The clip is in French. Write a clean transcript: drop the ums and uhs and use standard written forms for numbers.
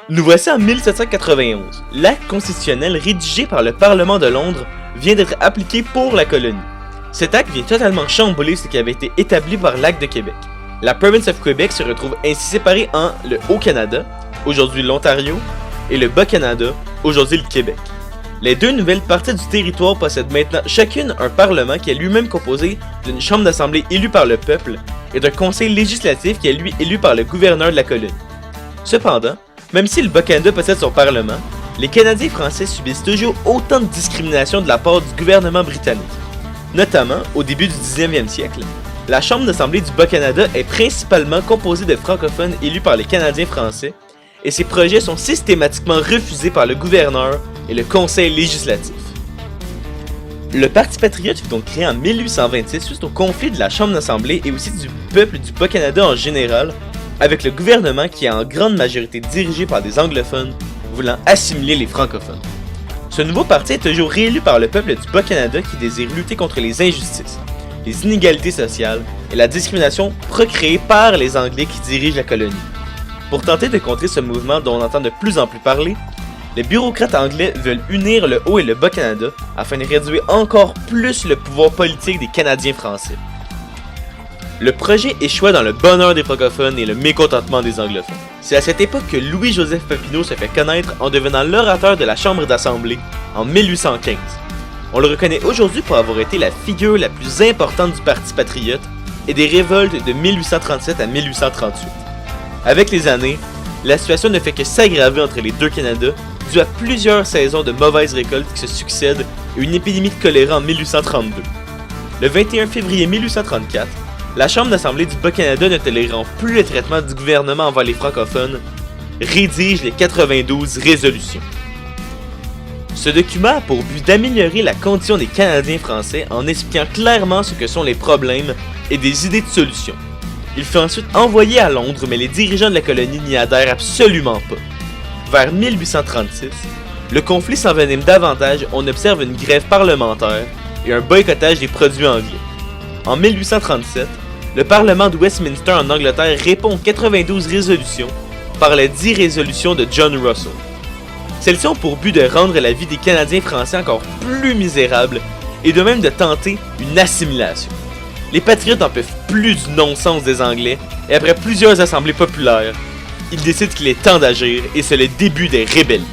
Nous voici en 1791. L'acte constitutionnel rédigé par le Parlement de Londres vient d'être appliqué pour la colonie. Cet acte vient totalement chambouler ce qui avait été établi par l'Acte de Québec. La Province of Quebec se retrouve ainsi séparée en le Haut-Canada, aujourd'hui l'Ontario, et le Bas-Canada, aujourd'hui le Québec. Les deux nouvelles parties du territoire possèdent maintenant chacune un parlement qui est lui-même composé d'une chambre d'assemblée élue par le peuple et d'un conseil législatif qui est lui élu par le gouverneur de la colonie. Cependant, même si le Bas-Canada possède son parlement, les Canadiens français subissent toujours autant de discrimination de la part du gouvernement britannique. Notamment, au début du 19e siècle, la Chambre d'assemblée du Bas-Canada est principalement composée de francophones élus par les Canadiens français, et ses projets sont systématiquement refusés par le gouverneur et le conseil législatif. Le Parti patriote fut donc créé en 1826 suite au conflit de la Chambre d'assemblée et aussi du peuple du Bas-Canada en général, avec le gouvernement qui est en grande majorité dirigé par des anglophones voulant assimiler les francophones. Ce nouveau parti est toujours réélu par le peuple du Bas-Canada qui désire lutter contre les injustices, les inégalités sociales et la discrimination procréée par les Anglais qui dirigent la colonie. Pour tenter de contrer ce mouvement dont on entend de plus en plus parler, les bureaucrates anglais veulent unir le Haut et le Bas-Canada afin de réduire encore plus le pouvoir politique des Canadiens français. Le projet échoua dans le bonheur des francophones et le mécontentement des anglophones. C'est à cette époque que Louis-Joseph Papineau se fait connaître en devenant l'orateur de la Chambre d'Assemblée en 1815. On le reconnaît aujourd'hui pour avoir été la figure la plus importante du Parti patriote et des révoltes de 1837 à 1838. Avec les années, la situation ne fait que s'aggraver entre les deux Canada dû à plusieurs saisons de mauvaises récoltes qui se succèdent et une épidémie de choléra en 1832. Le 21 février 1834, la Chambre d'assemblée du Bas-Canada, ne tolérant plus le traitement du gouvernement envers les francophones, rédige les 92 résolutions. Ce document a pour but d'améliorer la condition des Canadiens français en expliquant clairement ce que sont les problèmes et des idées de solutions. Il fut ensuite envoyé à Londres, mais les dirigeants de la colonie n'y adhèrent absolument pas. Vers 1836, le conflit s'envenime davantage, on observe une grève parlementaire et un boycottage des produits anglais. En 1837, le Parlement de Westminster en Angleterre répond aux 92 résolutions par les 10 résolutions de John Russell. Celles-ci ont pour but de rendre la vie des Canadiens français encore plus misérable et de même de tenter une assimilation. Les patriotes n'en peuvent plus du non-sens des Anglais et après plusieurs assemblées populaires, ils décident qu'il est temps d'agir et c'est le début des rébellions.